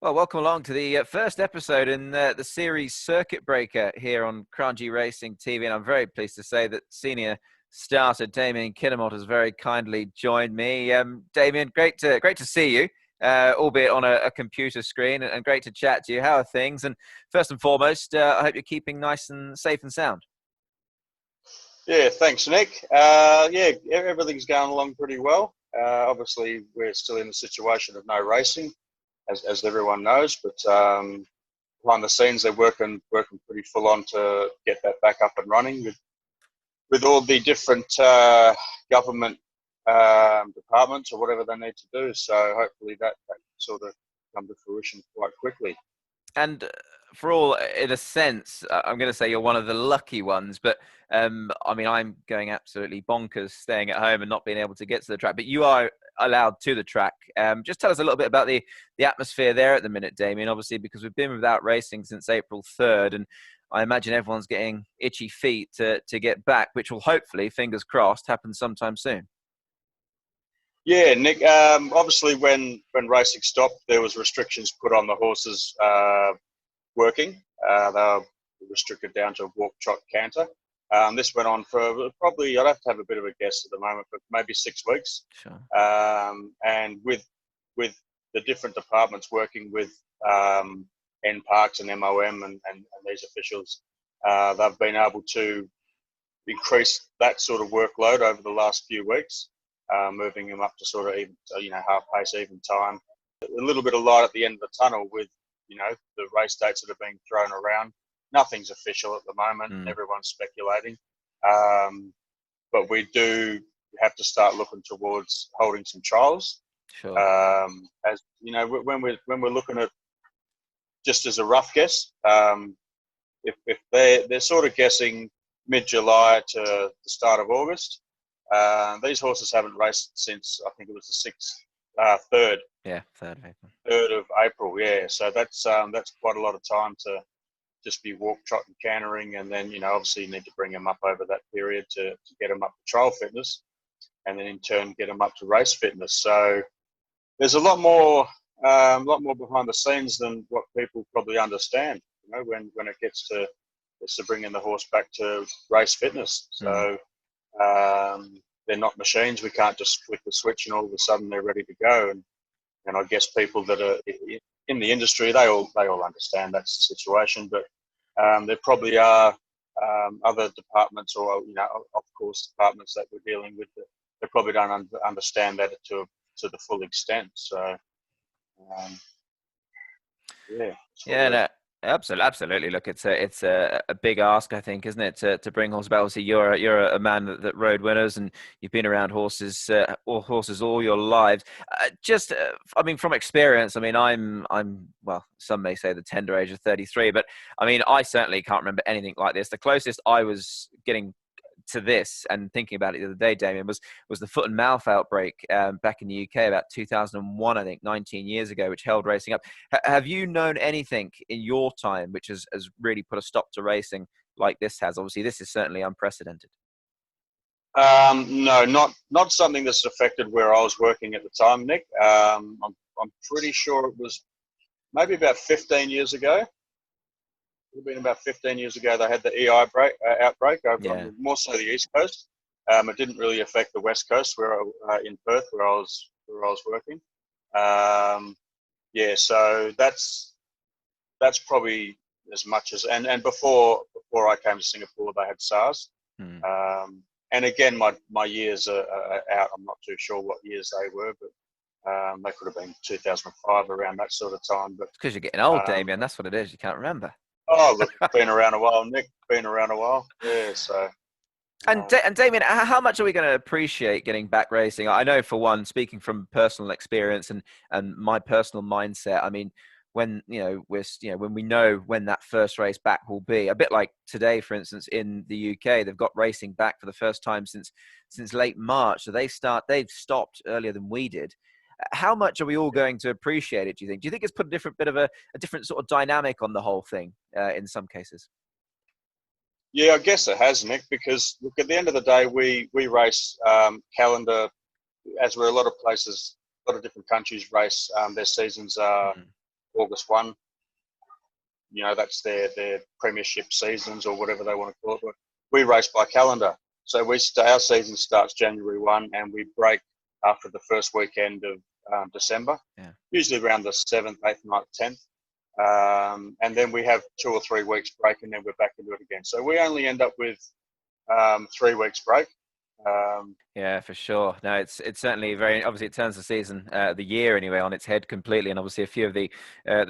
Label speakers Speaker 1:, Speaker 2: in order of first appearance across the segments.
Speaker 1: Well, welcome along to the first episode in the series Circuit Breaker here on Kranji Racing TV. And I'm very pleased to say that senior starter Damien Kinninmont has very kindly joined me. Damien, great to see you, albeit on a computer screen, and great to chat to you. How are things? And first and foremost, I hope you're keeping nice and safe and sound.
Speaker 2: Yeah, thanks, Nick. Everything's going along pretty well. Obviously, we're still in the situation of no racing, as everyone knows, but behind the scenes, they're working pretty full on to get that back up and running with all the different government departments or whatever they need to do. So hopefully that sort of come to fruition quite quickly.
Speaker 1: And for all, in a sense, I'm going to say you're one of the lucky ones, but I mean, I'm going absolutely bonkers staying at home and not being able to get to the track, but you are allowed to the track. Just tell us a little bit about the atmosphere there at the minute, Damien, obviously, because we've been without racing since April 3rd, and I imagine everyone's getting itchy feet to get back, which will hopefully, fingers crossed, happen sometime soon.
Speaker 2: Yeah, Nick, obviously when racing stopped, there was restrictions put on the horses working. They were restricted down to walk, trot, canter. This went on for probably, I'd have to have a bit of a guess at the moment, but maybe 6 weeks.
Speaker 1: Sure.
Speaker 2: And with the different departments working with NParks and MOM and these officials, they've been able to increase that sort of workload over the last few weeks, moving them up to sort of even, half pace, even time. A little bit of light at the end of the tunnel with, the race dates that are being thrown around. Nothing's official at the moment. Everyone's speculating. But we do have to start looking towards holding some trials.
Speaker 1: Sure.
Speaker 2: As you know, when we're looking at, just as a rough guess, if they're sort of guessing mid-July to the start of August. These horses haven't raced since, I think it was the 3rd.
Speaker 1: Yeah, 3rd of April.
Speaker 2: 3rd of April, yeah. So that's quite a lot of time to just be walk, trot and cantering, and then, obviously you need to bring them up over that period to get them up to trial fitness, and then in turn get them up to race fitness. So there's a lot more behind the scenes than what people probably understand, when it gets to bringing the horse back to race fitness. So they're not machines. We can't just flick the switch and all of a sudden they're ready to go. And I guess people that are in the industry, they all understand that's the situation. But there probably are other departments, or of course departments that we're dealing with, that they probably don't understand that to the full extent. So
Speaker 1: yeah, no, absolutely. Look, it's a big ask, I think, isn't it, to bring horses back? Obviously, you're a man that rode winners, and you've been around horses all your lives. I mean, from experience, I mean, I'm well, some may say the tender age of 33, but I mean, I certainly can't remember anything like this. The closest I was getting to this, and thinking about it the other day, Damien, was the foot and mouth outbreak back in the UK about 2001, I think, 19 years ago, which held racing up. Have you known anything in your time which has really put a stop to racing like this has? Obviously, this is certainly unprecedented.
Speaker 2: No, not something that's affected where I was working at the time, Nick. I'm pretty sure it was maybe about 15 years ago. It would have been about 15 years ago they had the EI outbreak over on more so the East Coast. It didn't really affect the West Coast in Perth where I was working. So that's probably as much as, and before I came to Singapore they had SARS. And again, my years are out. I'm not too sure what years they were, but they could have been 2005, around that sort of time. But
Speaker 1: it's because you're getting old, Damien. That's what it is. You can't remember.
Speaker 2: Oh, look, been around a while, Nick. Been around a while. Yeah, so.
Speaker 1: And Damien, how much are we going to appreciate getting back racing? I know, for one, speaking from personal experience and my personal mindset, I mean, when when we know when that first race back will be, a bit like today, for instance, in the UK, they've got racing back for the first time since late March. So they've stopped earlier than we did. How much are we all going to appreciate it, do you think? Do you think it's put a different sort of dynamic on the whole thing in some cases?
Speaker 2: Yeah, I guess it has, Nick, because look, at the end of the day, we race calendar, as where a lot of places, a lot of different countries race, their seasons are August 1, that's their premiership seasons or whatever they want to call it. But we race by calendar. So our season starts January 1 and we break after the first weekend of December, usually around the 7th, 8th, 9th, 10th. And then we have 2 or 3 weeks break and then we're back into it again. So we only end up with 3 weeks break.
Speaker 1: Yeah, for sure. No, it's certainly very obviously it turns the season, the year anyway, on its head completely. And obviously, a few of the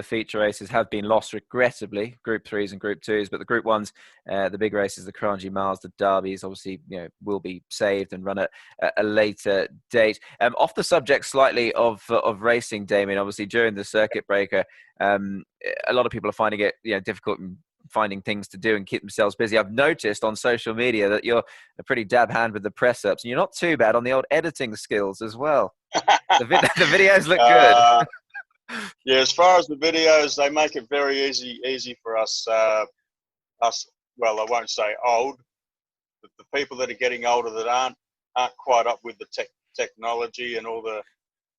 Speaker 1: feature races have been lost regrettably, Group 3s and Group 2s, but the Group 1s, the big races, the Kranji Miles, the Derbies, obviously will be saved and run at a later date. Off the subject slightly of racing, Damien. Obviously, during the circuit breaker, a lot of people are finding it difficult and finding things to do and keep themselves busy. I've noticed on social media that you're a pretty dab hand with the press ups, and you're not too bad on the old editing skills as well. The videos look good.
Speaker 2: Yeah, as far as the videos, they make it very easy for us. Well, I won't say old, but the people that are getting older that aren't quite up with the technology and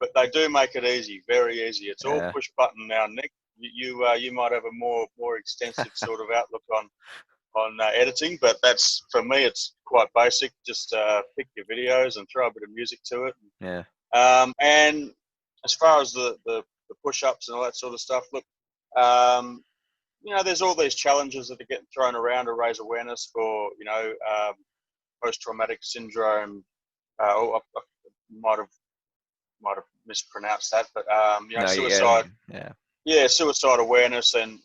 Speaker 2: but they do make it easy, very easy. It's all push button now, Nick. You might have a more extensive sort of outlook on editing, but that's, for me, it's quite basic. Just pick your videos and throw a bit of music to it.
Speaker 1: Yeah.
Speaker 2: And as far as the push-ups and all that sort of stuff, look, there's all these challenges that are getting thrown around to raise awareness for, post-traumatic syndrome. I might have mispronounced that, but
Speaker 1: No,
Speaker 2: suicide.
Speaker 1: Yeah.
Speaker 2: Suicide awareness and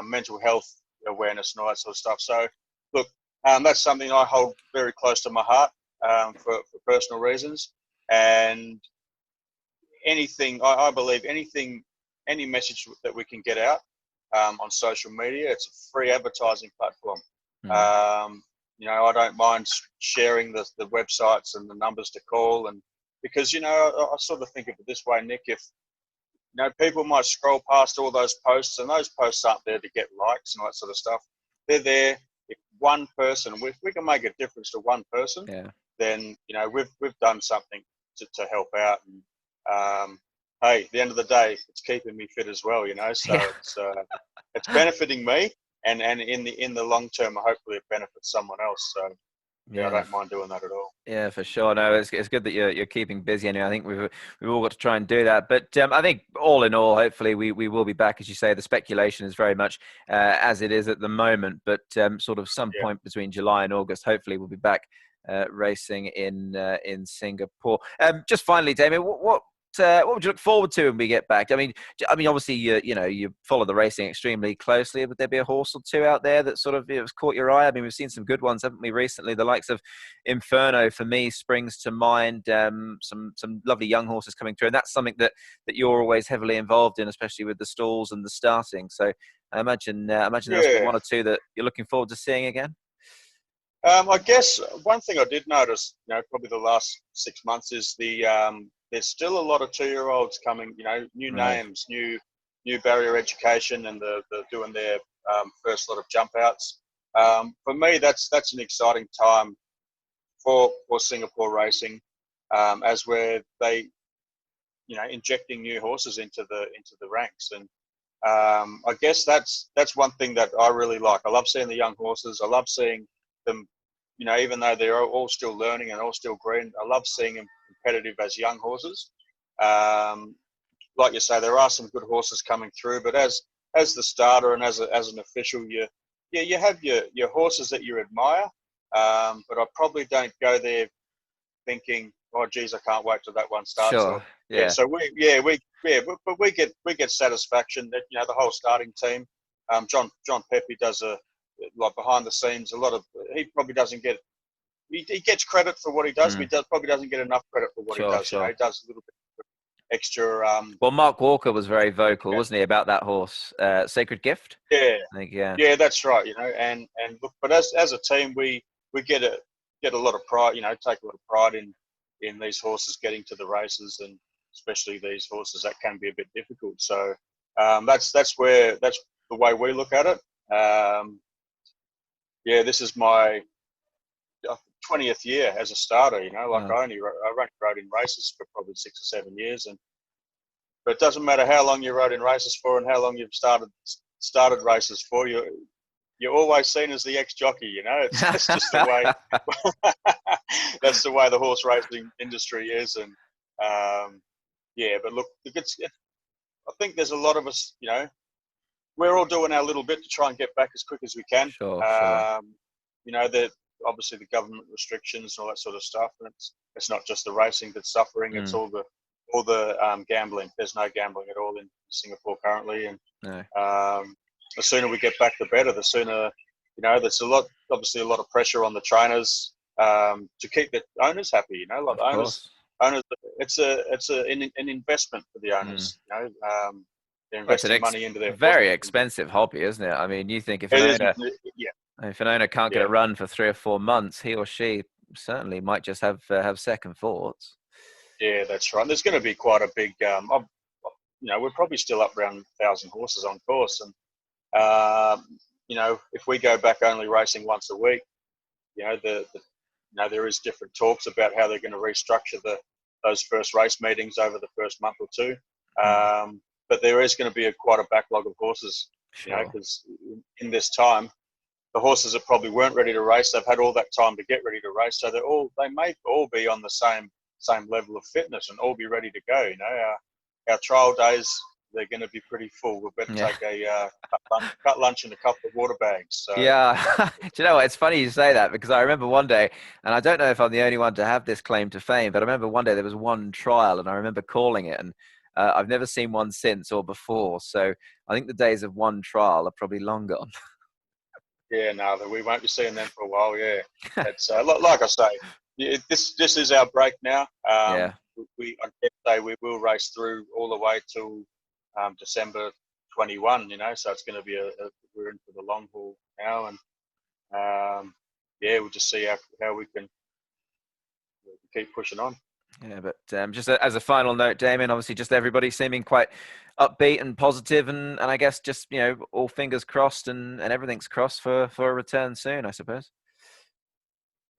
Speaker 2: mental health awareness and all that sort of stuff. So, look, that's something I hold very close to my heart for personal reasons. And I believe any message that we can get out on social media, it's a free advertising platform. I don't mind sharing the websites and the numbers to call, and because I sort of think of it this way, Nick. If people might scroll past all those posts, and those posts aren't there to get likes and all that sort of stuff. They're there. If one person, if we can make a difference to one person, then we've done something to help out. And hey, at the end of the day, it's keeping me fit as well. So it's benefiting me, and in the long term, hopefully it benefits someone else. So I don't mind doing that at all.
Speaker 1: Yeah, for sure. No, it's good that you're keeping busy. Anyway, I think we've all got to try and do that. But I think all in all, hopefully we will be back. As you say, the speculation is very much as it is at the moment. But sort of some point between July and August, hopefully we'll be back racing in Singapore. Just finally, Damien, what would you look forward to when we get back? I mean, obviously, you follow the racing extremely closely. Would there be a horse or two out there that sort of has caught your eye? I mean, we've seen some good ones, haven't we, recently? The likes of Inferno, for me, springs to mind. Some lovely young horses coming through, and that's something that you're always heavily involved in, especially with the stalls and the starting. So I imagine there's one or two that you're looking forward to seeing again.
Speaker 2: I guess one thing I did notice, probably the last 6 months, is there's still a lot of 2-year-olds coming. New names, new barrier education, and the doing their first lot of jump outs. For me, that's an exciting time for Singapore racing, as where they injecting new horses into the ranks. And I guess that's one thing that I really like. I love seeing the young horses. I love seeing them, even though they're all still learning and all still green. I love seeing them competitive as young horses. Like you say, there are some good horses coming through, but as the starter and as an official, you have your horses that you admire, but I probably don't go there thinking, oh geez, I can't wait till that one starts.
Speaker 1: Sure.
Speaker 2: So we get satisfaction that the whole starting team. John Pepe does like behind the scenes, he probably doesn't get. He gets credit for what he does, but he probably doesn't get enough credit for what he does.
Speaker 1: Sure.
Speaker 2: He does a little bit extra.
Speaker 1: Well, Mark Walker was very vocal, wasn't he, about that horse, Sacred Gift?
Speaker 2: Yeah,
Speaker 1: I think,
Speaker 2: yeah, that's right. And look, but as a team, we get a lot of pride. Take a lot of pride in these horses getting to the races, and especially these horses that can be a bit difficult. So that's the way we look at it. This is my 20th year as a starter. I only rode in races for probably 6 or 7 years, and But it doesn't matter how long you rode in races for and how long you've started races for. You're always seen as the ex-jockey. You know, it's just the way. That's the way the horse racing industry is, and yeah. But look, I think there's a lot of us. You know, we're all doing our little bit to try and get back as quick as we can.
Speaker 1: Sure, sure.
Speaker 2: You know, that obviously the government restrictions and all that sort of stuff, and it's not just the racing that's suffering; it's all the gambling. There's no gambling at all in Singapore currently, and
Speaker 1: No.
Speaker 2: the sooner we get back, the better. The sooner, you know, there's obviously a lot of pressure on the trainers to keep the owners happy. You know, like the owners, it's an investment for the owners. You know, they're investing money into their
Speaker 1: very expensive hobby, isn't it? I mean, you think if an owner can't get a run for 3 or 4 months, he or she certainly might just have second thoughts.
Speaker 2: Yeah, that's right. There's going to be quite a big. You know, we're probably still up around 1,000 horses on course, and you know, if we go back only racing once a week, you know, there is different talks about how they're going to restructure those first race meetings over the first month or two. But there is going to be quite a backlog of horses, you know, because in this time, the horses that probably weren't ready to race, they've had all that time to get ready to race, so they may all be on the same level of fitness and all be ready to go. You know, our trial days, they're going to be pretty full. We'll better take a cut lunch and a couple of water bags. So.
Speaker 1: Yeah. Do you know what? It's funny you say that, because I remember one day, and I don't know if I'm the only one to have this claim to fame, but I remember one day there was one trial and I remember calling it, and I've never seen one since or before. So I think the days of one trial are probably long gone.
Speaker 2: Yeah, no, we won't be seeing them for a while. Yeah, it's like I say, this is our break now. I dare say we will race through all the way till December 21. You know, so it's going to be we're in for the long haul now, and yeah, we'll just see how we can keep pushing on.
Speaker 1: Yeah, but just as a final note, Damien, obviously just everybody seeming quite upbeat and positive, and I guess just, you know, all fingers crossed and everything's crossed for a return soon, I suppose.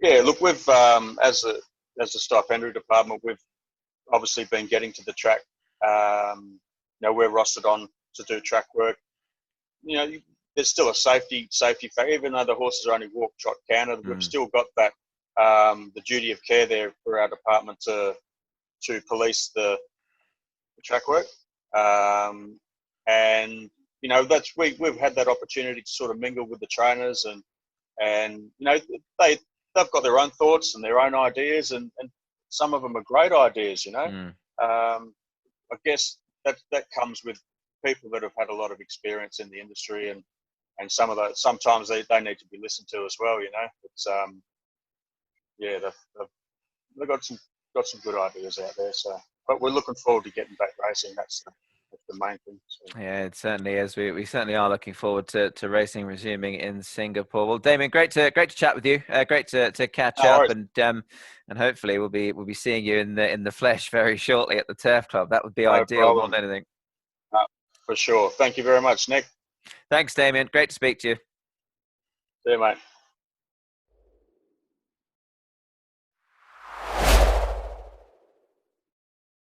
Speaker 2: Yeah, look, we've as the stipendiary department, we've obviously been getting to the track. You know, we're rostered on to do track work. You know, there's still a safety factor, even though the horses are only walk, trot, canter. We've still got that the duty of care there for our department to police the track work, and you know, we've had that opportunity to sort of mingle with the trainers, and you know, they've got their own thoughts and their own ideas, and some of them are great ideas. You know, I guess that comes with people that have had a lot of experience in the industry, and sometimes they need to be listened to as well. You know, it's yeah, they've got some good ideas out there. So, but we're looking forward to getting back racing. That's the main thing. So.
Speaker 1: Yeah, it certainly is. We certainly are looking forward to racing resuming in Singapore. Well, Damien, great to chat with you. Great to catch up, and hopefully we'll be seeing you in the flesh very shortly at the Turf Club. That would be ideal more than anything.
Speaker 2: For sure. Thank you very much, Nick.
Speaker 1: Thanks, Damien. Great to speak to you.
Speaker 2: See you, mate.